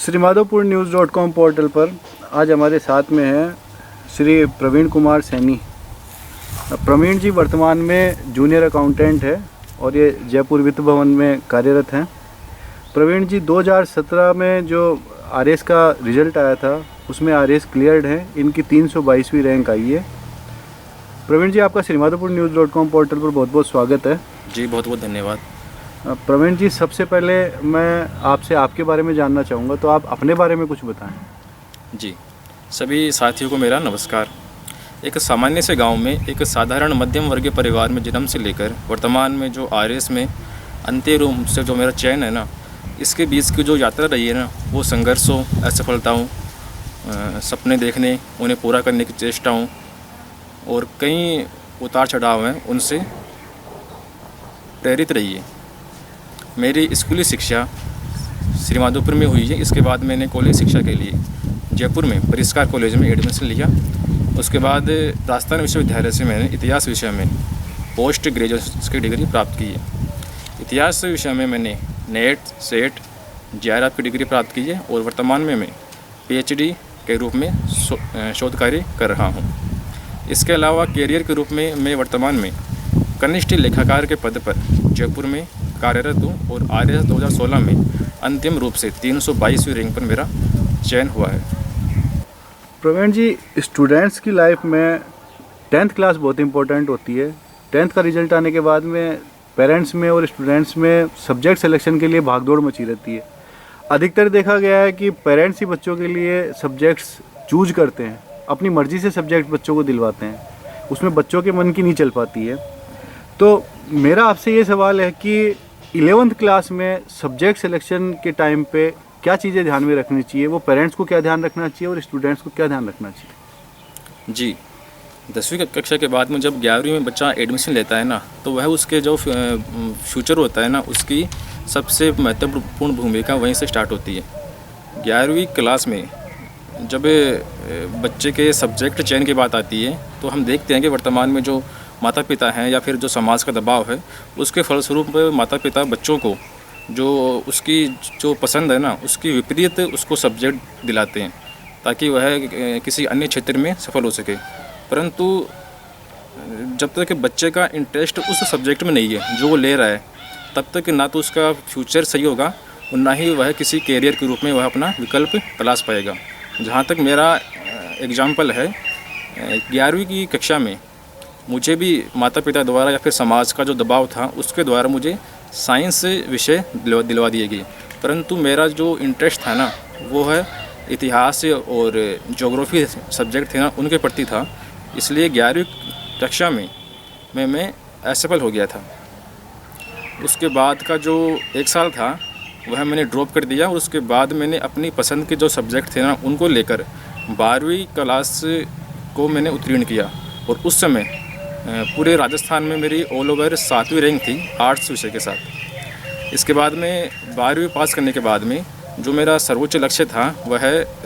श्रीमाधोपुरnews.com portal पर आज हमारे साथ में हैं श्री प्रवीण कुमार सैनी। प्रवीण जी वर्तमान में जूनियर अकाउंटेंट है और ये जयपुर वित्त भवन में कार्यरत हैं। प्रवीण जी 2017 में जो आरएस का रिज़ल्ट आया था उसमें आरएस क्लियर्ड है, इनकी 322वीं रैंक आई है। प्रवीण जी आपका श्रीमाधोपुरnews.com पोर्टल पर बहुत बहुत स्वागत है। जी बहुत बहुत धन्यवाद। प्रवीण जी सबसे पहले मैं आपसे आपके बारे में जानना चाहूँगा, तो आप अपने बारे में कुछ बताएं। जी सभी साथियों को मेरा नमस्कार। एक सामान्य से गांव में एक साधारण मध्यम वर्गीय परिवार में जन्म से लेकर वर्तमान में जो आरएस में अंतिम रूप से जो मेरा चयन है ना, इसके बीच की जो यात्रा रही है ना, वो संघर्षों, असफलताओं, सपने देखने, उन्हें पूरा करने की चेष्टाओं और कई उतार चढ़ाव हैं, उनसे प्रेरित रही है। मेरी स्कूली शिक्षा श्रीमाधोपुर में हुई है। इसके बाद मैंने कॉलेज शिक्षा के लिए जयपुर में परिष्कार कॉलेज में एडमिशन लिया। उसके बाद राजस्थान विश्वविद्यालय से मैंने इतिहास विषय में पोस्ट ग्रेजुएशन की डिग्री प्राप्त की है। इतिहास विषय में मैंने नेट, सेट, जेआरएफ की डिग्री प्राप्त की है और वर्तमान में मैं पीएचडी के रूप में शोध कार्य कर रहा हूँ। इसके अलावा कैरियर के रूप में मैं वर्तमान में कनिष्ठ लेखाकार के पद पर जयपुर में कार्यरत हूँ और आरएस 2016 में अंतिम रूप से 322वीं रैंक पर मेरा चयन हुआ है। प्रवीण जी स्टूडेंट्स की लाइफ में 10th क्लास बहुत इंपॉर्टेंट होती है। 10th का रिजल्ट आने के बाद में पेरेंट्स में और स्टूडेंट्स में सब्जेक्ट सिलेक्शन के लिए भागदौड़ मची रहती है। अधिकतर देखा गया है कि पेरेंट्स ही बच्चों के लिए सब्जेक्ट्स चूज करते हैं, अपनी मर्ज़ी से सब्जेक्ट बच्चों को दिलवाते हैं, उसमें बच्चों के मन की नहीं चल पाती है। तो मेरा आपसे ये सवाल है कि 11th क्लास में सब्जेक्ट सिलेक्शन के टाइम पे क्या चीज़ें ध्यान में रखनी चाहिए, वो पेरेंट्स को क्या ध्यान रखना चाहिए और स्टूडेंट्स को क्या ध्यान रखना चाहिए? जी 10वीं कक्षा के बाद में जब 11वीं में बच्चा एडमिशन लेता है ना, तो वह उसके जो फ्यूचर होता है ना, उसकी सबसे महत्वपूर्ण भूमिका वहीं से स्टार्ट होती है। 11वीं क्लास में जब बच्चे के सब्जेक्ट चयन की बात आती है तो हम देखते हैं कि वर्तमान में जो माता पिता हैं या फिर जो समाज का दबाव है, उसके फलस्वरूप माता पिता बच्चों को जो उसकी जो पसंद है ना, उसकी विपरीत उसको सब्जेक्ट दिलाते हैं ताकि वह किसी अन्य क्षेत्र में सफल हो सके। परंतु जब तक बच्चे का इंटरेस्ट उस सब्जेक्ट में नहीं है जो वो ले रहा है, तब तक ना तो उसका फ्यूचर सही होगा और ना ही वह किसी कैरियर के रूप में वह अपना विकल्प तलाश पाएगा। जहाँ तक मेरा एग्जाम्पल है, 11वीं की कक्षा में मुझे भी माता पिता द्वारा या फिर समाज का जो दबाव था उसके द्वारा मुझे साइंस विषय दिलवा दिए गए, परंतु मेरा जो इंटरेस्ट था ना, वो है इतिहास और ज्योग्राफी सब्जेक्ट थे ना, उनके प्रति था। इसलिए 11वीं कक्षा में मैं असफल हो गया था। उसके बाद का जो 1 साल था वह मैंने ड्रॉप कर दिया और उसके बाद मैंने अपनी पसंद के जो सब्जेक्ट थे ना, उनको लेकर 12वीं क्लास को मैंने उत्तीर्ण किया और उस समय पूरे राजस्थान में मेरी ऑल ओवर 7वीं रैंक थी आर्ट्स विषय के साथ। इसके बाद में 12वीं पास करने के बाद में जो मेरा सर्वोच्च लक्ष्य था वह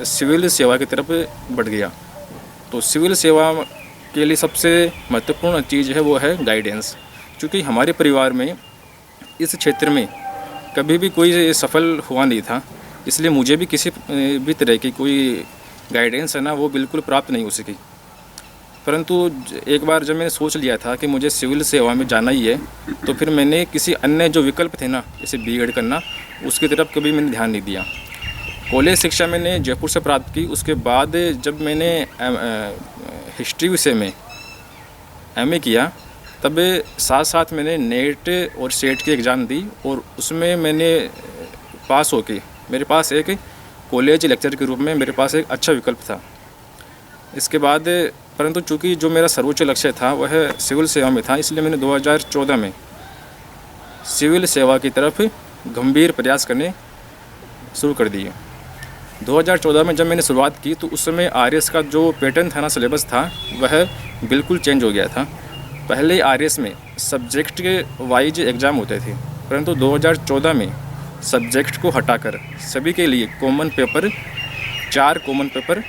सिविल सेवा की तरफ बढ़ गया। तो सिविल सेवा के लिए सबसे महत्वपूर्ण चीज़ है वो है गाइडेंस, क्योंकि हमारे परिवार में इस क्षेत्र में कभी भी कोई सफल हुआ नहीं था, इसलिए मुझे भी किसी भी तरह की कोई गाइडेंस है ना, वो बिल्कुल प्राप्त नहीं हो सकी। परंतु एक बार जब मैंने सोच लिया था कि मुझे सिविल सेवा में जाना ही है, तो फिर मैंने किसी अन्य जो विकल्प थे ना, जैसे बीएड करना, उसकी तरफ कभी मैंने ध्यान नहीं दिया। कॉलेज शिक्षा मैंने जयपुर से प्राप्त की। उसके बाद जब मैंने हिस्ट्री विषय में एमए किया, तब साथ साथ मैंने नेट और सेट की एग्ज़ाम दी और उसमें मैंने पास होके मेरे पास एक कॉलेज लेक्चर के रूप में मेरे पास एक अच्छा विकल्प था। इसके बाद परंतु चूँकि जो मेरा सर्वोच्च लक्ष्य था वह सिविल सेवा में था, इसलिए मैंने 2014 में सिविल सेवा की तरफ गंभीर प्रयास करने शुरू कर दिए। 2014 में जब मैंने शुरुआत की तो उस समय आरएस का जो पैटर्न था ना, सिलेबस था, वह बिल्कुल चेंज हो गया था। पहले आरएस में सब्जेक्ट के वाइज एग्ज़ाम होते थे, परंतु 2014 में सब्जेक्ट को हटाकर सभी के लिए कॉमन पेपर 4 कॉमन पेपर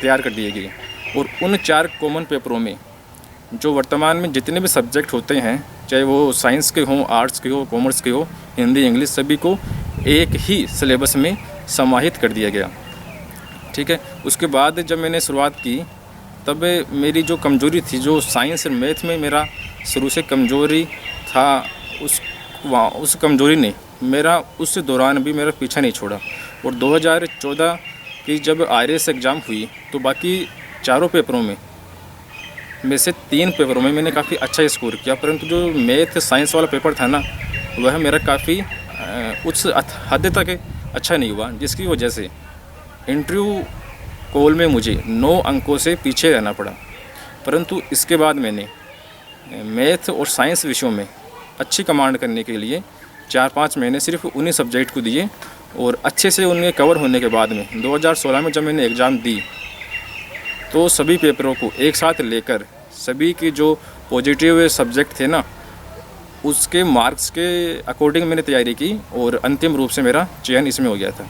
तैयार कर दिए गए और उन 4 कॉमन पेपरों में जो वर्तमान में जितने भी सब्जेक्ट होते हैं, चाहे वो साइंस के हों, आर्ट्स के हो, कॉमर्स के हो, हिंदी, इंग्लिश, सभी को एक ही सिलेबस में समाहित कर दिया गया। ठीक है, उसके बाद जब मैंने शुरुआत की तब मेरी जो कमज़ोरी थी, जो साइंस और मैथ में मेरा शुरू से कमज़ोरी था, उस कमज़ोरी ने मेरा उस दौरान भी मेरा पीछा नहीं छोड़ा। और 2014 की जब IRS एग्ज़ाम हुई तो बाकी चारों पेपरों में से 3 पेपरों में मैंने काफ़ी अच्छा स्कोर किया, परंतु जो मैथ साइंस वाला पेपर था ना, वह मेरा काफ़ी उस हद तक अच्छा नहीं हुआ, जिसकी वजह से इंटरव्यू कॉल में मुझे 9 अंकों से पीछे रहना पड़ा। परंतु इसके बाद मैंने मैथ और साइंस विषयों में अच्छी कमांड करने के लिए 4-5 महीने सिर्फ उन्हीं सब्जेक्ट को दिए, और अच्छे से उनके कवर होने के बाद में 2016 में जब मैंने एग्ज़ाम दी तो सभी पेपरों को एक साथ लेकर सभी के जो पॉजिटिव सब्जेक्ट थे ना, उसके मार्क्स के अकॉर्डिंग मैंने तैयारी की और अंतिम रूप से मेरा चयन इसमें हो गया था।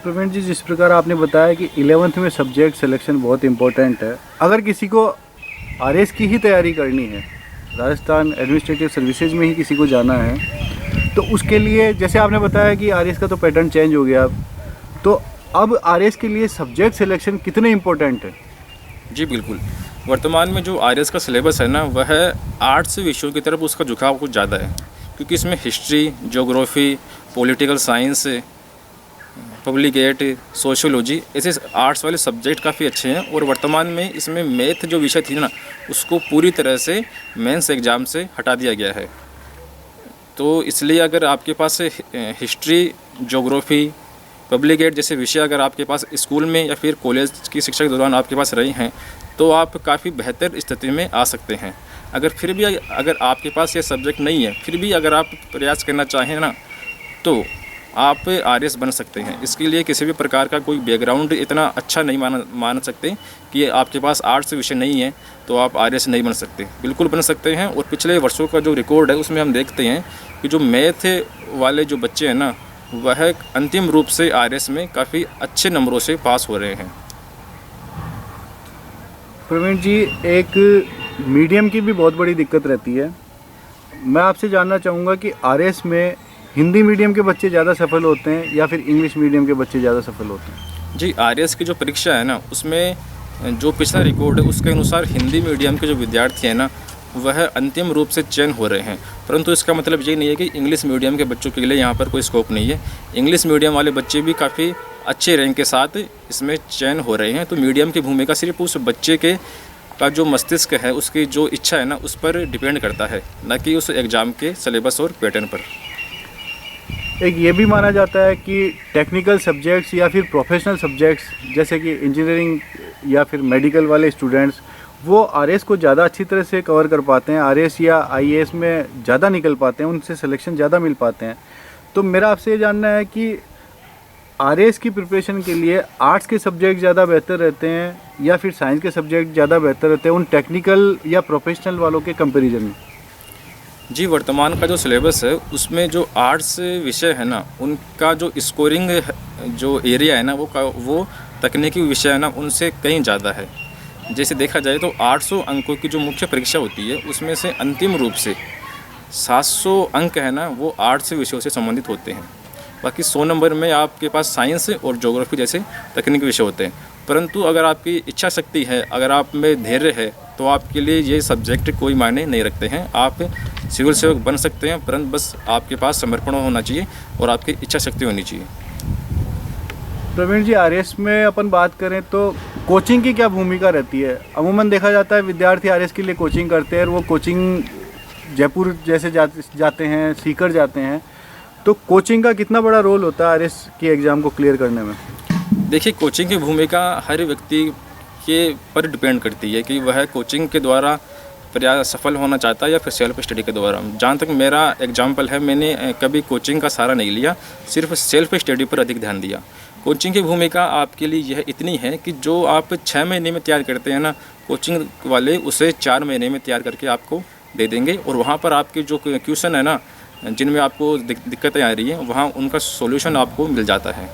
प्रवीण जी, जिस प्रकार आपने बताया कि 11th में सब्जेक्ट सिलेक्शन बहुत इम्पोर्टेंट है, अगर किसी को RS की ही तैयारी करनी है, राजस्थान एडमिनिस्ट्रेटिव सर्विसेज में ही किसी को जाना है, तो उसके लिए जैसे आपने बताया कि RS का तो पैटर्न चेंज हो गया, तो अब RS के लिए सब्जेक्ट सिलेक्शन कितने इम्पोर्टेंट है? जी बिल्कुल, वर्तमान में जो RS का सिलेबस है ना, वह आर्ट्स विषयों की तरफ उसका झुकाव कुछ ज़्यादा है, क्योंकि इसमें history, geography, political science, public ad, sociology, ऐसे आर्ट्स वाले सब्जेक्ट काफ़ी अच्छे हैं। और वर्तमान में इसमें मैथ जो विषय थी ना, उसको पूरी तरह से मेंस एग्ज़ाम से हटा दिया गया है। तो इसलिए अगर आपके पास हिस्ट्री, ज्योग्राफी, पब्लिक एड जैसे विषय अगर आपके पास स्कूल में या फिर कॉलेज की शिक्षा के दौरान आपके पास रहे हैं, तो आप काफ़ी बेहतर स्थिति में आ सकते हैं। अगर आपके पास ये सब्जेक्ट नहीं है, फिर भी अगर आप प्रयास करना चाहें ना, तो आप RS बन सकते हैं। इसके लिए किसी भी प्रकार का कोई बैकग्राउंड इतना अच्छा नहीं मान सकते कि आपके पास आर्ट्स विषय नहीं है तो आप RS नहीं बन सकते। बिल्कुल बन सकते हैं। और पिछले वर्षों का जो रिकॉर्ड है उसमें हम देखते हैं कि जो मैथ वाले जो बच्चे हैं ना, वह अंतिम रूप से RS में काफ़ी अच्छे नंबरों से पास हो रहे हैं। प्रवीण जी, एक मीडियम की भी बहुत बड़ी दिक्कत रहती है। मैं आपसे जानना चाहूँगा कि RS में हिंदी मीडियम के बच्चे ज़्यादा सफल होते हैं या फिर इंग्लिश मीडियम के बच्चे ज़्यादा सफल होते हैं? जी, RS की जो परीक्षा है ना, उसमें जो पिछला रिकॉर्ड है उसके अनुसार हिंदी मीडियम के जो विद्यार्थी हैं ना, वह अंतिम रूप से चयन हो रहे हैं। परंतु इसका मतलब ये नहीं है कि इंग्लिश मीडियम के बच्चों के लिए यहाँ पर कोई स्कोप नहीं है। इंग्लिश मीडियम वाले बच्चे भी काफ़ी अच्छे रैंक के साथ इसमें चयन हो रहे हैं। तो मीडियम की भूमिका सिर्फ उस बच्चे का जो मस्तिष्क है, उसकी जो इच्छा है ना, उस पर डिपेंड करता है, ना कि उस एग्ज़ाम के सिलेबस और पैटर्न पर। एक ये भी माना जाता है कि टेक्निकल सब्जेक्ट्स या फिर प्रोफेशनल सब्जेक्ट्स जैसे कि इंजीनियरिंग या फिर मेडिकल वाले स्टूडेंट्स, वो RS को ज़्यादा अच्छी तरह से कवर कर पाते हैं, RS या IAS में ज़्यादा निकल पाते हैं, उनसे सिलेक्शन ज़्यादा मिल पाते हैं। तो मेरा आपसे ये जानना है कि RS की प्रिपरेशन के लिए आर्ट्स के सब्जेक्ट ज़्यादा बेहतर रहते हैं या फिर साइंस के सब्जेक्ट ज़्यादा बेहतर रहते हैं उन टेक्निकल या प्रोफेशनल वालों के कंपेरिजन में? जी, वर्तमान का जो सिलेबस है उसमें जो आर्ट्स विषय है ना, उनका जो स्कोरिंग जो एरिया है ना, वो तकनीकी विषय है ना, उनसे कहीं ज़्यादा है। जैसे देखा जाए तो 800 अंकों की जो मुख्य परीक्षा होती है, उसमें से अंतिम रूप से 700 अंक है ना, वो आर्ट्स विषयों से संबंधित होते हैं। बाकी 100 नंबर में आपके पास साइंस और ज्योग्राफी जैसे तकनीकी विषय होते हैं। परंतु अगर आपकी इच्छा शक्ति है, अगर आप में धैर्य है, तो आपके लिए ये सब्जेक्ट कोई मायने नहीं रखते हैं। आप सिविल सेवक बन सकते हैं, परंतु बस आपके पास समर्पण होना चाहिए और आपकी इच्छा शक्ति होनी चाहिए। प्रवीण जी, RS में अपन बात करें तो कोचिंग की क्या भूमिका रहती है? अमूमन देखा जाता है विद्यार्थी RS के लिए कोचिंग करते हैं और वो कोचिंग जयपुर जैसे जाते हैं, सीकर जाते हैं, तो कोचिंग का कितना बड़ा रोल होता है RS की एग्ज़ाम को क्लियर करने में? देखिए, कोचिंग की भूमिका हर व्यक्ति के पर डिपेंड करती है कि वह कोचिंग के द्वारा प्रयास सफल होना चाहता है या फिर सेल्फ स्टडी के द्वारा। जहाँ तक मेरा एग्जाम्पल है, मैंने कभी कोचिंग का सहारा नहीं लिया, सिर्फ सेल्फ स्टडी पर अधिक ध्यान दिया। कोचिंग की भूमिका आपके लिए यह इतनी है कि जो आप 6 महीने में तैयार करते हैं ना, कोचिंग वाले उसे 4 महीने में तैयार करके आपको दे देंगे। और वहाँ पर आपके जो क्वेश्चन है ना, जिनमें आपको दिक्कतें आ रही हैं, वहाँ उनका सॉल्यूशन आपको मिल जाता है।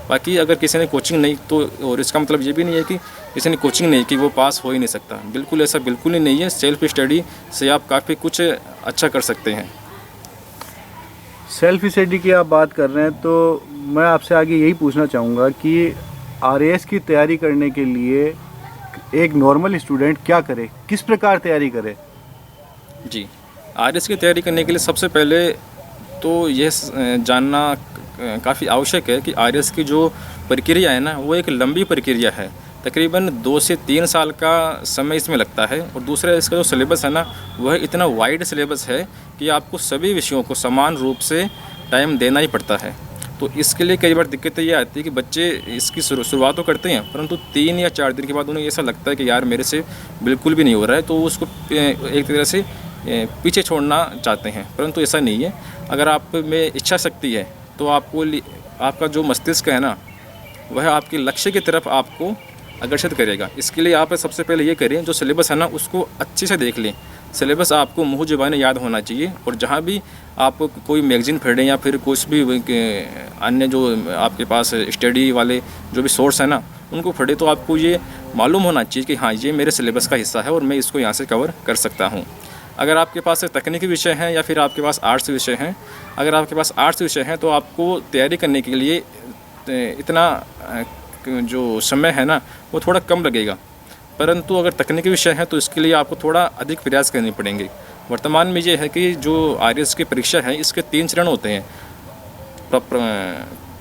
बाकी अगर किसी ने कोचिंग नहीं, तो और इसका मतलब ये भी नहीं है कि किसी ने कोचिंग नहीं कि वो पास हो ही नहीं सकता। बिल्कुल ऐसा बिल्कुल ही नहीं है। सेल्फ स्टडी से आप काफ़ी कुछ अच्छा कर सकते हैं। सेल्फ स्टडी की आप बात कर रहे हैं तो मैं आपसे आगे यही पूछना चाहूँगा कि आरएएस की तैयारी करने के लिए एक नॉर्मल स्टूडेंट क्या करे, किस प्रकार तैयारी करे? जी, आरएस की तैयारी करने के लिए सबसे पहले तो ये जानना काफ़ी आवश्यक है कि आरएस की जो प्रक्रिया है ना, वो एक लंबी प्रक्रिया है। तकरीबन 2 से 3 साल का समय इसमें लगता है। और दूसरा, इसका जो सिलेबस है ना, वह इतना वाइड सिलेबस है कि आपको सभी विषयों को समान रूप से टाइम देना ही पड़ता है। तो इसके लिए कई बार दिक्कतें ये आती है कि बच्चे इसकी शुरुआत तो करते हैं, परंतु 3 या 4 दिन के बाद उन्हें ऐसा लगता है कि यार मेरे से बिल्कुल भी नहीं हो रहा है, तो उसको एक तरह से पीछे छोड़ना चाहते हैं। परंतु ऐसा नहीं है। अगर आप में इच्छा शक्ति है तो आपका जो मस्तिष्क है ना, वह आपके लक्ष्य की तरफ आपको आकर्षित करेगा। इसके लिए आप सबसे पहले ये करें, जो सिलेबस है ना उसको अच्छे से देख लें। सिलेबस आपको मुँह ज़ुबानी याद होना चाहिए। और जहाँ भी आप कोई मैगज़ीन पढ़ें या फिर कुछ भी अन्य जो आपके पास स्टडी वाले जो भी सोर्स है ना, उनको पढ़े तो आपको ये मालूम होना चाहिए कि हाँ, ये मेरे सिलेबस का हिस्सा है और मैं इसको यहाँ से कवर कर सकता हूँ। अगर आपके पास तकनीकी विषय हैं या फिर आपके पास आर्ट्स विषय हैं, अगर आपके पास आर्ट्स विषय हैं तो आपको तैयारी करने के लिए इतना जो समय है ना, वो थोड़ा कम लगेगा। परंतु अगर तकनीकी विषय है तो इसके लिए आपको थोड़ा अधिक प्रयास करने पड़ेंगे। वर्तमान में ये है कि जो आरएएस की परीक्षा है, इसके 3 चरण होते हैं।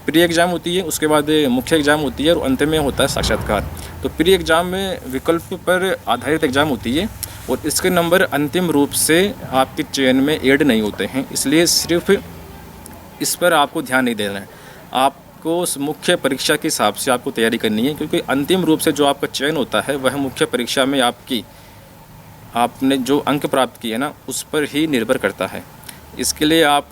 प्री एग्ज़ाम होती है, उसके बाद मुख्य एग्ज़ाम होती है और अंत में होता है साक्षात्कार। तो प्री एग्ज़ाम में विकल्प पर आधारित एग्ज़ाम होती है और इसके नंबर अंतिम रूप से आपके चयन में ऐड नहीं होते हैं, इसलिए सिर्फ इस पर आपको ध्यान नहीं देना है। आपको उस मुख्य परीक्षा के हिसाब से आपको तैयारी करनी है, क्योंकि अंतिम रूप से जो आपका चयन होता है वह मुख्य परीक्षा में आपने जो अंक प्राप्त किए ना, उस पर ही निर्भर करता है। इसके लिए आप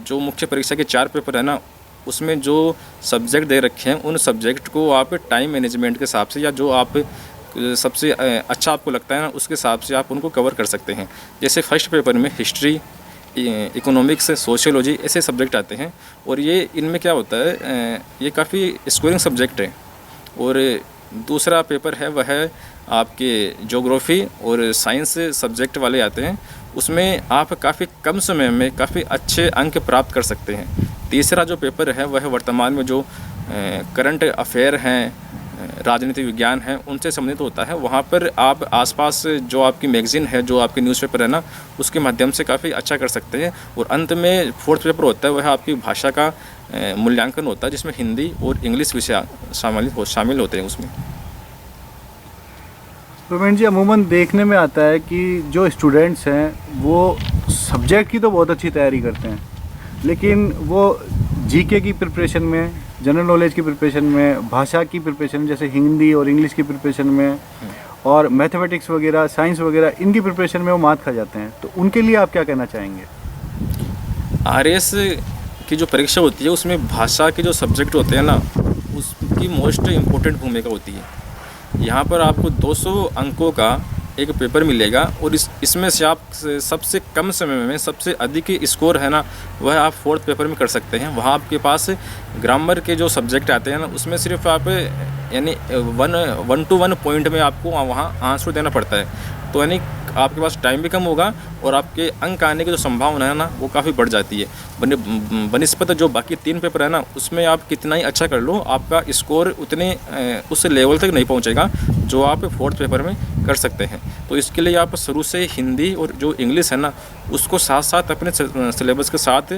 जो मुख्य परीक्षा के 4 पेपर है ना, उसमें जो सब्जेक्ट दे रखे हैं, उन सब्जेक्ट को आप टाइम मैनेजमेंट के हिसाब से या जो आप सबसे अच्छा आपको लगता है ना, उसके हिसाब से आप उनको कवर कर सकते हैं। जैसे फर्स्ट पेपर में हिस्ट्री, इकोनॉमिक्स, सोशियोलॉजी ऐसे सब्जेक्ट आते हैं और ये इनमें क्या होता है, ये काफ़ी स्कोरिंग सब्जेक्ट है। और दूसरा पेपर है वह है आपके ज्योग्राफी और साइंस सब्जेक्ट वाले आते हैं, उसमें आप काफ़ी कम समय में काफ़ी अच्छे अंक प्राप्त कर सकते हैं। तीसरा जो पेपर है वह वर्तमान में जो करंट अफेयर हैं, राजनीति विज्ञान है, उनसे संबंधित होता है। वहाँ पर आप आसपास जो आपकी मैगज़ीन है, जो आपकी न्यूज़पेपर है ना, उसके माध्यम से काफ़ी अच्छा कर सकते हैं। और अंत में 4th पेपर होता है, वह आपकी भाषा का मूल्यांकन होता है, जिसमें हिंदी और इंग्लिश विषय शामिल होते हैं उसमें। प्रवीण जी, अमूमन देखने में आता है कि जो स्टूडेंट्स हैं वो सब्जेक्ट की तो बहुत अच्छी तैयारी करते हैं, लेकिन वो जीके की प्रिपरेशन में, जनरल नॉलेज की प्रिपरेशन में, भाषा की प्रिपरेशन जैसे हिंदी और इंग्लिश की प्रिपरेशन में, और मैथमेटिक्स वगैरह, साइंस वगैरह, इनकी प्रिपरेशन में वो मात खा जाते हैं। तो उनके लिए आप क्या कहना चाहेंगे? आरएएस की जो परीक्षा होती है, उसमें भाषा के जो सब्जेक्ट होते हैं ना, उसकी मोस्ट इम्पोर्टेंट भूमिका होती है। यहाँ पर आपको 200 अंकों का एक पेपर मिलेगा और इसमें से आप सबसे कम समय में सबसे अधिक स्कोर है ना, वह आप 4th पेपर में कर सकते हैं। वहाँ आपके पास ग्रामर के जो सब्जेक्ट आते हैं ना, उसमें सिर्फ आप यानी 1 to 1 पॉइंट में आपको वहाँ आंसर देना पड़ता है। तो यानी आपके पास टाइम भी कम होगा और आपके अंक आने की जो संभावना है ना, वो काफ़ी बढ़ जाती है। बनिस्पत जो बाकी 3 पेपर है ना, उसमें आप कितना ही अच्छा कर लो, आपका स्कोर उतने उस लेवल तक नहीं पहुंचेगा जो आप 4th पेपर में कर सकते हैं। तो इसके लिए आप शुरू से हिंदी और जो इंग्लिश है ना, उसको साथ साथ अपने सिलेबस के साथ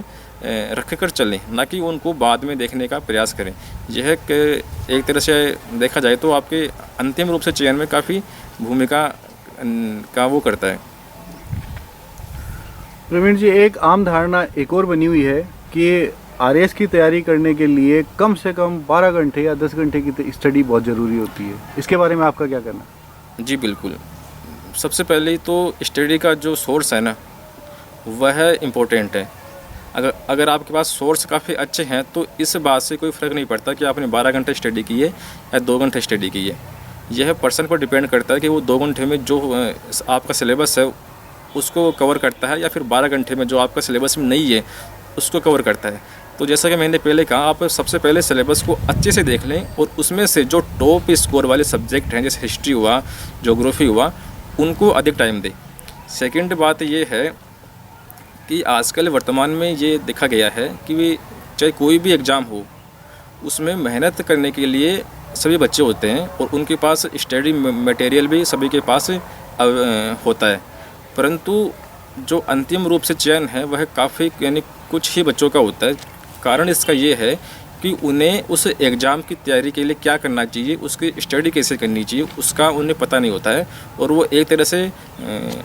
रख कर चलें, ना कि उनको बाद में देखने का प्रयास करें। यह एक तरह से देखा जाए तो आपके अंतिम रूप से चयन में काफ़ी भूमिका का वो करता है। प्रवीण जी, एक आम धारणा एक और बनी हुई है कि आरएएस की तैयारी करने के लिए कम से कम 12 घंटे या 10 घंटे की स्टडी बहुत ज़रूरी होती है। इसके बारे में आपका क्या कहना? जी बिल्कुल। सबसे पहले तो स्टडी का जो सोर्स है ना, वह इम्पोर्टेंट है। अगर आपके पास सोर्स काफ़ी अच्छे हैं तो इस बात से कोई फ़र्क नहीं पड़ता कि आपने 12 घंटे स्टडी की है या 2 घंटे स्टडी की है। यह पर्सन पर डिपेंड करता है कि वो 2 घंटे में जो आपका सिलेबस है उसको कवर करता है या फिर 12 घंटे में जो आपका सिलेबस में नहीं है उसको कवर करता है। तो जैसा कि मैंने पहले कहा, आप सबसे पहले सिलेबस को अच्छे से देख लें और उसमें से जो टॉप स्कोर वाले सब्जेक्ट हैं, जैसे हिस्ट्री हुआ, ज्योग्राफी हुआ, उनको अधिक टाइम दें। सेकंड बात ये है कि आजकल वर्तमान में ये देखा गया है कि वे चाहे कोई भी एग्ज़ाम हो, उसमें मेहनत करने के लिए सभी बच्चे होते हैं और उनके पास स्टडी मटेरियल भी सभी के पास होता है, परंतु जो अंतिम रूप से चयन है वह काफ़ी यानी कुछ ही बच्चों का होता है। कारण इसका ये है कि उन्हें उस एग्ज़ाम की तैयारी के लिए क्या करना चाहिए, उसकी स्टडी कैसे करनी चाहिए, उसका उन्हें पता नहीं होता है और वो एक तरह से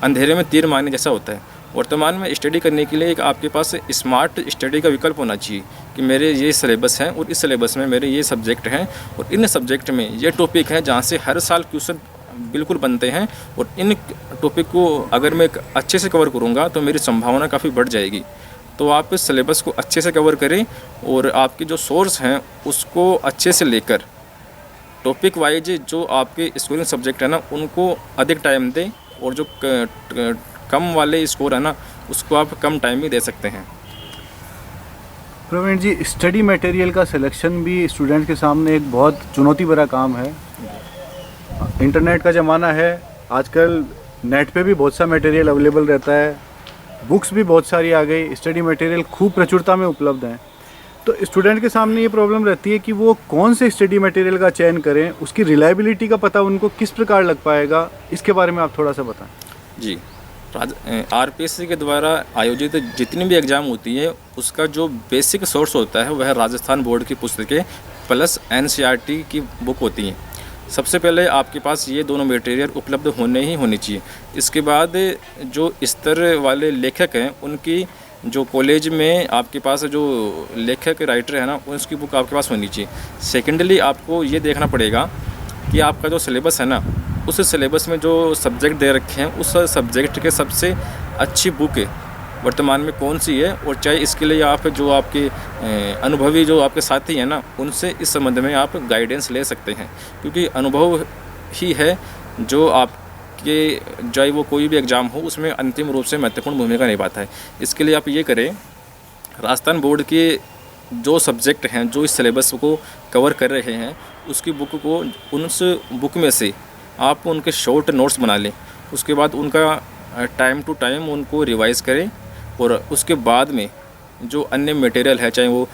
अंधेरे में तीर मारने जैसा होता है। वर्तमान में स्टडी करने के लिए एक आपके पास स्मार्ट स्टडी का विकल्प होना चाहिए कि मेरे ये सिलेबस हैं और इस सिलेबस में मेरे ये सब्जेक्ट हैं और इन सब्जेक्ट में ये टॉपिक हैं जहाँ से हर साल क्वेश्चन बिल्कुल बनते हैं और इन टॉपिक को अगर मैं अच्छे से कवर करूँगा तो मेरी संभावना काफ़ी बढ़ जाएगी। तो आप इस सिलेबस को अच्छे से कवर करें और आपके जो सोर्स हैं उसको अच्छे से लेकर टॉपिक वाइज जो आपके स्कोरिंग सब्जेक्ट है ना उनको अधिक टाइम दें और जो कम वाले स्कोर है ना उसको आप कम टाइम में दे सकते हैं। प्रवीण जी, स्टडी मटेरियल का सिलेक्शन भी स्टूडेंट के सामने एक बहुत चुनौती भरा काम है। इंटरनेट का ज़माना है, आजकल नेट पे भी बहुत सा मटेरियल अवेलेबल रहता है, बुक्स भी बहुत सारी आ गई, स्टडी मटेरियल खूब प्रचुरता में उपलब्ध हैं। तो स्टूडेंट के सामने ये प्रॉब्लम रहती है कि वो कौन से स्टडी मटेरियल का चयन करें, उसकी रिलायबिलिटी का पता उनको किस प्रकार लग पाएगा, इसके बारे में आप थोड़ा सा बताएं। जी, आरपीएससी के द्वारा आयोजित जितनी भी एग्ज़ाम होती है उसका जो बेसिक सोर्स होता है वह राजस्थान बोर्ड की पुस्तकें प्लस एनसीईआरटी की बुक होती हैं। सबसे पहले आपके पास ये दोनों मटेरियल उपलब्ध होनी चाहिए। इसके बाद जो स्तर वाले लेखक हैं उनकी जो कॉलेज में आपके पास जो लेखक राइटर है ना उसकी बुक आपके पास होनी चाहिए। सेकेंडली आपको ये देखना पड़ेगा कि आपका जो सिलेबस है ना उस सिलेबस में जो सब्जेक्ट दे रखे हैं उस सब्जेक्ट के सबसे अच्छी बुक वर्तमान में कौन सी है, और चाहे इसके लिए आप जो आपके अनुभवी जो आपके साथी हैं ना उनसे इस संबंध में आप गाइडेंस ले सकते हैं, क्योंकि अनुभव ही है जो आपके चाहे वो कोई भी एग्ज़ाम हो उसमें अंतिम रूप से महत्वपूर्ण भूमिका निभाता है। इसके लिए आप ये करें, राजस्थान बोर्ड के जो सब्जेक्ट हैं जो इस सिलेबस को कवर कर रहे हैं उसकी बुक को उस बुक में से आप उनके शॉर्ट नोट्स बना लें। उसके बाद उनका टाइम टू टाइम उनको रिवाइज़ करें और उसके बाद में जो अन्य मटेरियल है चाहे वो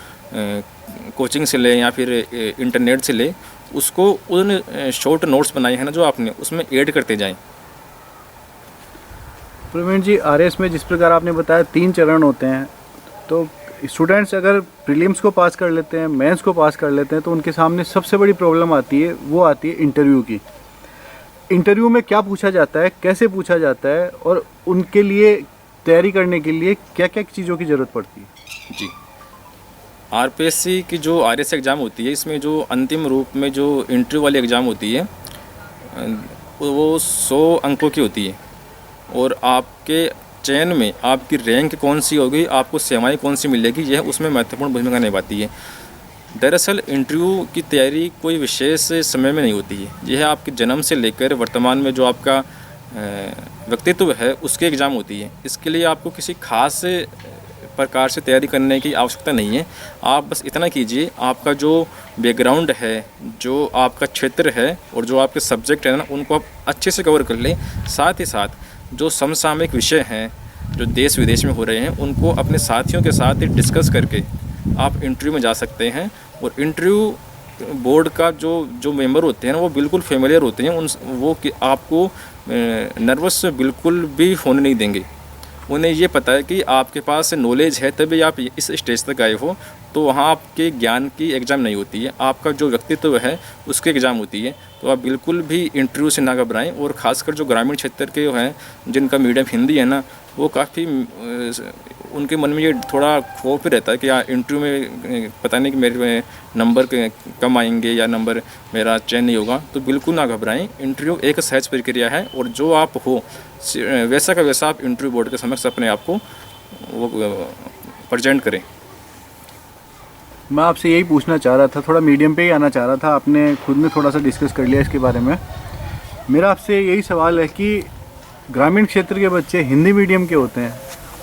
कोचिंग से लें या फिर इंटरनेट से लें, उसको उन शॉर्ट नोट्स बनाए हैं ना जो आपने उसमें ऐड करते जाएं। प्रवीण जी, आरएस में जिस प्रकार आपने बताया 3 चरण होते हैं, तो स्टूडेंट्स अगर प्रीलिम्स को पास कर लेते हैं, मेंस को पास कर लेते हैं, तो उनके सामने सबसे बड़ी प्रॉब्लम आती है, वो आती है इंटरव्यू की। इंटरव्यू में क्या पूछा जाता है, कैसे पूछा जाता है और उनके लिए तैयारी करने के लिए क्या क्या चीज़ों की ज़रूरत पड़ती है? जी, आरपीएससी की जो आरएस एग्ज़ाम होती है इसमें जो अंतिम रूप में जो इंटरव्यू वाली एग्ज़ाम होती है वो 100 अंकों की होती है और आपके चयन में आपकी रैंक कौन सी होगी, आपको सेवाएं कौन सी मिलेगी, यह उसमें महत्वपूर्ण भूमिका निभाती है। दरअसल इंटरव्यू की तैयारी कोई विशेष समय में नहीं होती है, यह आपके जन्म से लेकर वर्तमान में जो आपका व्यक्तित्व है उसकी एग्ज़ाम होती है। इसके लिए आपको किसी खास प्रकार से तैयारी करने की आवश्यकता नहीं है। आप बस इतना कीजिए, आपका जो बैकग्राउंड है, जो आपका क्षेत्र है और जो आपके सब्जेक्ट है ना उनको आप अच्छे से कवर कर लें। साथ ही साथ जो समसामयिक विषय हैं जो देश विदेश में हो रहे हैं उनको अपने साथियों के साथ डिस्कस करके आप इंटरव्यू में जा सकते हैं। और इंटरव्यू बोर्ड का जो मेंबर होते हैं ना वो बिल्कुल फेमिलियर होते हैं, वो कि आपको नर्वस बिल्कुल भी होने नहीं देंगे। उन्हें ये पता है कि आपके पास नॉलेज है तभी आप इस स्टेज तक आए हो, तो वहाँ आपके ज्ञान की एग्ज़ाम नहीं होती है, आपका जो व्यक्तित्व है उसकी एग्ज़ाम होती है। तो आप बिल्कुल भी इंटरव्यू से ना घबराएं। और ख़ासकर जो ग्रामीण क्षेत्र के हैं जिनका मीडियम हिंदी है ना, वो काफ़ी उनके मन में ये थोड़ा खौफ रहता है कि इंटरव्यू में पता नहीं कि मेरे नंबर कम आएंगे या नंबर मेरा चयन नहीं होगा। तो बिल्कुल ना घबराएं, इंटरव्यू एक सहज प्रक्रिया है और जो आप हो वैसा का वैसा आप इंटरव्यू बोर्ड के समक्ष अपने आप को वो प्रेजेंट करें। मैं आपसे यही पूछना चाह रहा था, थोड़ा मीडियम पे ही आना चाह रहा था, आपने खुद ने थोड़ा सा डिस्कस कर लिया इसके बारे में। मेरा आपसे यही सवाल है कि ग्रामीण क्षेत्र के बच्चे हिंदी मीडियम के होते हैं,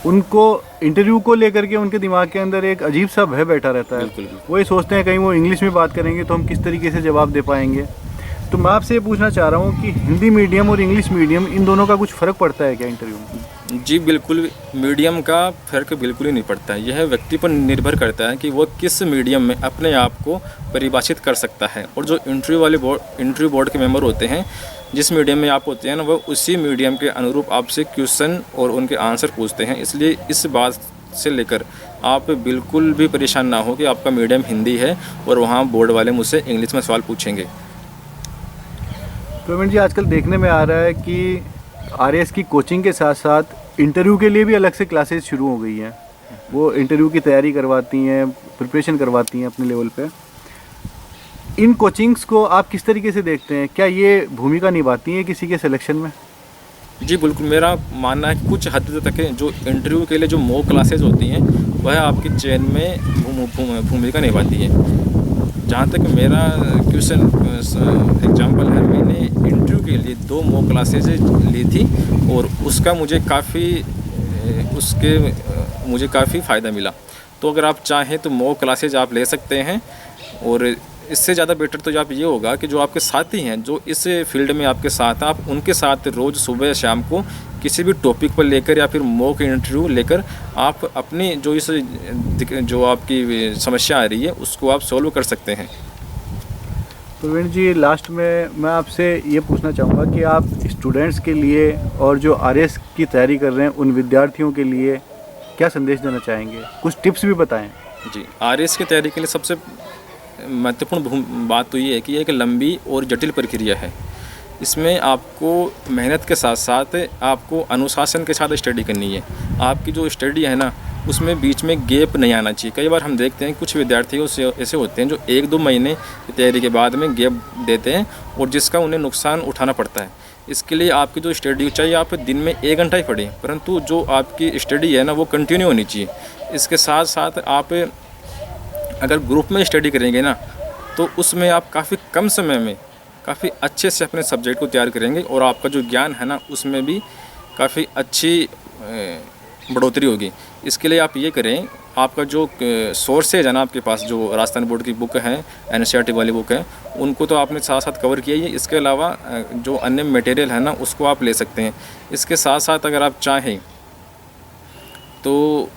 उनको इंटरव्यू को लेकर के उनके दिमाग के अंदर एक अजीब सा भय बैठा रहता है। बिल्कुल। वो ये सोचते हैं कहीं वो इंग्लिश में बात करेंगे तो हम किस तरीके से जवाब दे पाएंगे। तो मैं आपसे ये पूछना चाह रहा हूँ कि हिंदी मीडियम और इंग्लिश मीडियम इन दोनों का कुछ फ़र्क पड़ता है क्या इंटरव्यू में? जी बिल्कुल, मीडियम का फ़र्क बिल्कुल ही नहीं पड़ता है। यह व्यक्ति पर निर्भर करता है कि वो किस मीडियम में अपने आप को परिभाषित कर सकता है। और जो इंटरव्यू बोर्ड के मेंबर होते हैं, जिस मीडियम में आप होते हैं ना, वो उसी मीडियम के अनुरूप आपसे क्वेश्चन और उनके आंसर पूछते हैं। इसलिए इस बात से लेकर आप बिल्कुल भी परेशान ना हो कि आपका मीडियम हिंदी है और वहाँ बोर्ड वाले मुझसे इंग्लिश में सवाल पूछेंगे। प्रवीण जी, आजकल देखने में आ रहा है कि आरएएस की कोचिंग के साथ साथ इंटरव्यू के लिए भी अलग से क्लासेस शुरू हो गई हैं। वो इंटरव्यू की तैयारी करवाती हैं, प्रिपरेशन करवाती हैं अपने लेवल पे। इन कोचिंग्स को आप किस तरीके से देखते हैं? क्या ये भूमिका निभाती हैं किसी के सिलेक्शन में? जी बिल्कुल, मेरा मानना है कि कुछ हद तक जो इंटरव्यू के लिए जो मॉक क्लासेज होती हैं, वह आपकी चयन में भूमिका निभाती है। जहाँ तक मेरा क्वेश्चन एग्जाम्पल है, मैंने इंटरव्यू के लिए 2 मॉक क्लासेज ली थी और उसका मुझे काफ़ी फ़ायदा मिला। तो अगर आप चाहें तो मॉक क्लासेज आप ले सकते हैं। और इससे ज़्यादा बेटर तो आप ये होगा कि जो आपके साथी हैं, जो इस फील्ड में आपके साथ, आप उनके साथ रोज़ सुबह या शाम को किसी भी टॉपिक पर लेकर या फिर मॉक इंटरव्यू लेकर आप अपनी जो आपकी समस्या आ रही है उसको आप सॉल्व कर सकते हैं। प्रवीण जी, लास्ट में मैं आपसे ये पूछना चाहूँगा कि आप स्टूडेंट्स के लिए और जो आरएएस की तैयारी कर रहे हैं उन विद्यार्थियों के लिए क्या संदेश देना चाहेंगे? कुछ टिप्स भी बताएं। जी, आरएएस की तैयारी के लिए सबसे महत्वपूर्ण बात तो ये है कि ये एक लंबी और जटिल प्रक्रिया है। इसमें आपको मेहनत के साथ साथ आपको अनुशासन के साथ स्टडी करनी है। आपकी जो स्टडी है ना, उसमें बीच में गैप नहीं आना चाहिए। कई बार हम देखते हैं कुछ विद्यार्थियों से ऐसे होते हैं जो 1-2 महीने की तैयारी के बाद में गैप देते हैं और जिसका उन्हें नुकसान उठाना पड़ता है। इसके लिए आपकी जो स्टडी, चाहे आप दिन में 1 घंटा ही पढ़ें, परंतु जो आपकी स्टडी है ना, वो कंटिन्यू होनी चाहिए। इसके साथ साथ आप अगर ग्रुप में स्टडी करेंगे ना, तो उसमें आप काफ़ी कम समय में काफ़ी अच्छे से अपने सब्जेक्ट को तैयार करेंगे और आपका जो ज्ञान है ना, उसमें भी काफ़ी अच्छी बढ़ोतरी होगी। इसके लिए आप ये करें, आपका जो सोर्सेज है ना, आपके पास जो राजस्थान बोर्ड की बुक है, एनसीईआरटी वाली बुक है, उनको तो आपने साथ साथ कवर किया ही है। इसके अलावा जो अन्य मटेरियल है ना, उसको आप ले सकते हैं। इसके साथ साथ अगर आप चाहें तो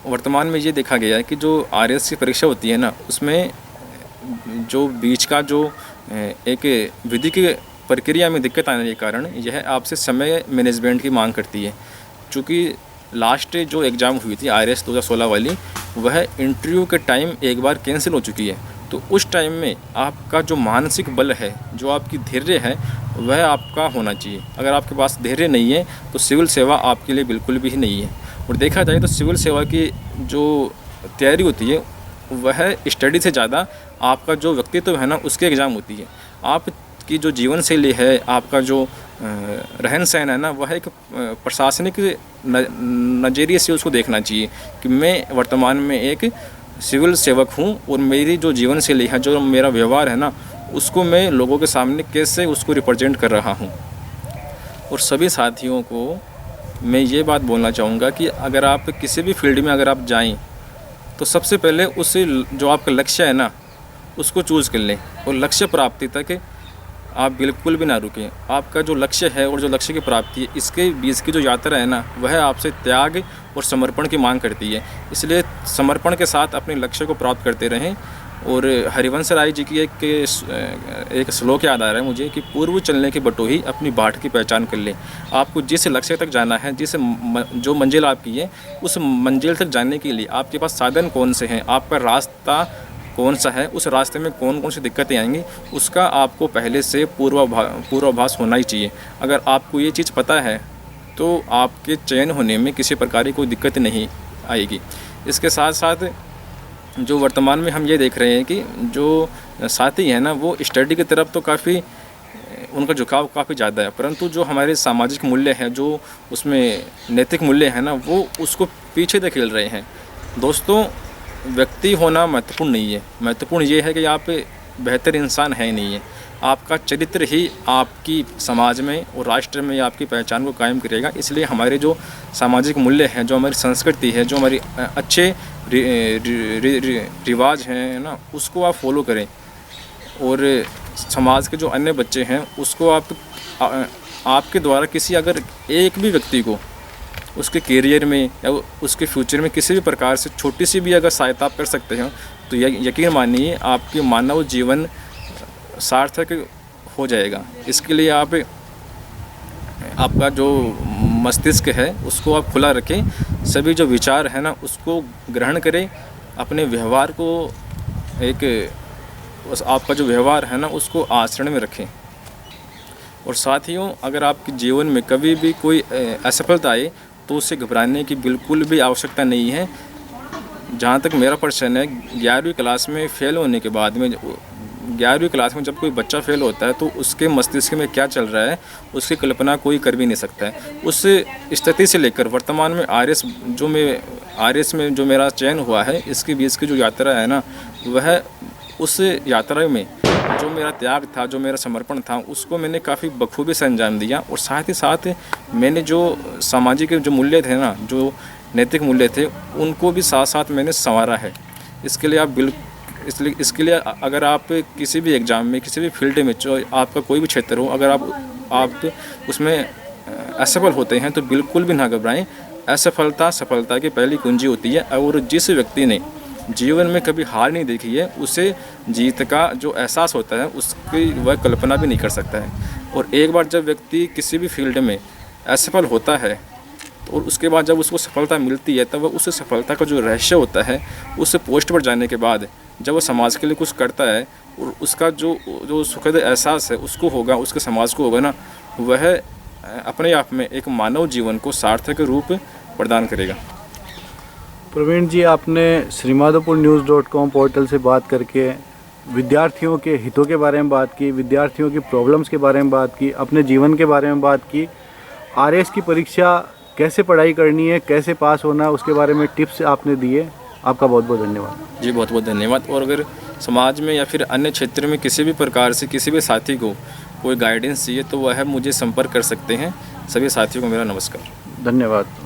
वर्तमान में ये देखा गया है कि जो आरएएस की परीक्षा होती है ना, उसमें जो बीच का जो एक विधि की प्रक्रिया में दिक्कत आने के कारण यह आपसे समय मैनेजमेंट की मांग करती है। चूँकि लास्ट जो एग्ज़ाम हुई थी आरएएस 2016 वाली, वह इंटरव्यू के टाइम एक बार कैंसिल हो चुकी है। तो उस टाइम में आपका जो मानसिक बल है, जो आपकी धैर्य है, वह आपका होना चाहिए। अगर आपके पास धैर्य नहीं है तो सिविल सेवा आपके लिए बिल्कुल भी नहीं है। और देखा जाए तो सिविल सेवा की जो तैयारी होती है, वह स्टडी से ज़्यादा आपका जो व्यक्तित्व है ना, उसके एग्ज़ाम होती है। आपकी जो जीवन शैली है, आपका जो रहन सहन है ना, वह एक प्रशासनिक नज़रिए से उसको देखना चाहिए कि मैं वर्तमान में एक सिविल सेवक हूँ और मेरी जो जीवन शैली है, जो मेरा व्यवहार है ना, उसको मैं लोगों के सामने कैसे उसको रिप्रेजेंट कर रहा हूँ। और सभी साथियों को मैं ये बात बोलना चाहूँगा कि अगर आप किसी भी फील्ड में अगर आप जाएं, तो सबसे पहले उस जो आपका लक्ष्य है ना, उसको चूज़ कर लें और लक्ष्य प्राप्ति तक आप बिल्कुल भी ना रुकें। आपका जो लक्ष्य है और जो लक्ष्य की प्राप्ति है, इसके बीच की जो यात्रा है ना, वह आपसे त्याग और समर्पण की मांग करती है। इसलिए समर्पण के साथ अपने लक्ष्य को प्राप्त करते रहें। और हरिवंश राय जी की एक श्लोक याद आ रहा है मुझे कि पूर्व चलने के बटोही अपनी बाट की पहचान कर लें। आपको जिस लक्ष्य तक जाना है, जो मंजिल आपकी है, उस मंजिल तक जाने के लिए आपके पास साधन कौन से हैं, आपका रास्ता कौन सा है, उस रास्ते में कौन कौन सी दिक्कतें आएंगी, उसका आपको पहले से पूर्वाभास होना ही चाहिए। अगर आपको ये चीज़ पता है तो आपके चयन होने में किसी प्रकार की कोई दिक्कत नहीं आएगी। इसके साथ साथ जो वर्तमान में हम ये देख रहे हैं कि जो साथी हैं ना, वो स्टडी की तरफ तो काफ़ी उनका झुकाव काफ़ी ज़्यादा है, परंतु जो हमारे सामाजिक मूल्य हैं, जो उसमें नैतिक मूल्य हैं ना, वो उसको पीछे धकेल रहे हैं। दोस्तों, व्यक्ति होना महत्वपूर्ण नहीं है, महत्वपूर्ण ये है कि आप बेहतर इंसान है नहीं है। आपका चरित्र ही आपकी समाज में और राष्ट्र में आपकी पहचान को कायम करेगा। इसलिए हमारे जो सामाजिक मूल्य हैं, जो हमारी संस्कृति है, जो हमारी अच्छे रिवाज हैं ना, उसको आप फॉलो करें। और समाज के जो अन्य बच्चे हैं, उसको आपके द्वारा किसी अगर एक भी व्यक्ति को उसके करियर में या उसके फ्यूचर में किसी भी प्रकार से छोटी सी भी अगर सहायता आप कर सकते हो तो यकीन मानिए आपकी मानव जीवन सार्थक हो जाएगा। इसके लिए आप आपका जो मस्तिष्क है उसको आप खुला रखें, सभी जो विचार है ना उसको ग्रहण करें, अपने व्यवहार को आपका जो व्यवहार है ना उसको आचरण में रखें। और साथियों, अगर आपके जीवन में कभी भी कोई असफलता आए तो उससे घबराने की बिल्कुल भी आवश्यकता नहीं है। जहाँ तक मेरा प्रश्न है, 11वीं क्लास में फ़ेल होने के बाद में 11वीं क्लास में जब कोई बच्चा फ़ेल होता है तो उसके मस्तिष्क में क्या चल रहा है उसकी कल्पना कोई कर भी नहीं सकता है। उस स्थिति से लेकर वर्तमान में आरएस में जो मेरा चयन हुआ है, इसके बीच की जो यात्रा है ना, वह उस यात्रा में जो मेरा त्याग था, जो मेरा समर्पण था, उसको मैंने काफ़ी बखूबी से अंजाम दिया। और साथ ही साथ मैंने जो सामाजिक जो मूल्य थे ना, जो नैतिक मूल्य थे, उनको भी साथ साथ मैंने संवारा है। इसके लिए अगर आप किसी भी एग्ज़ाम में, किसी भी फील्ड में, जो आपका कोई भी क्षेत्र हो, अगर आप उसमें असफल होते हैं तो बिल्कुल भी ना घबराएं। असफलता सफलता की पहली कुंजी होती है। और जिस व्यक्ति ने जीवन में कभी हार नहीं देखी है, उसे जीत का जो एहसास होता है उसकी वह कल्पना भी नहीं कर सकता है। और एक बार जब व्यक्ति किसी भी फील्ड में असफल होता है और उसके बाद जब उसको सफलता मिलती है, तब वह उस सफलता का जो रहस्य होता है, उस पोस्ट पर जाने के बाद जब वो समाज के लिए कुछ करता है और उसका जो सुखद एहसास है उसको होगा, उसके समाज को होगा ना, वह अपने आप में एक मानव जीवन को सार्थक रूप प्रदान करेगा। प्रवीण जी, आपने श्रीमाधोपुरnews.com पोर्टल से बात करके विद्यार्थियों के हितों के बारे में बात की, विद्यार्थियों की प्रॉब्लम्स के बारे में बात की, अपने जीवन के बारे में बात की, आरएस की परीक्षा कैसे पढ़ाई करनी है, कैसे पास होना है, उसके बारे में टिप्स आपने दिए। आपका बहुत बहुत धन्यवाद। जी, बहुत बहुत धन्यवाद। और अगर समाज में या फिर अन्य क्षेत्र में किसी भी प्रकार से किसी भी साथी को कोई गाइडेंस चाहिए तो वह मुझे संपर्क कर सकते हैं। सभी साथियों को मेरा नमस्कार। धन्यवाद।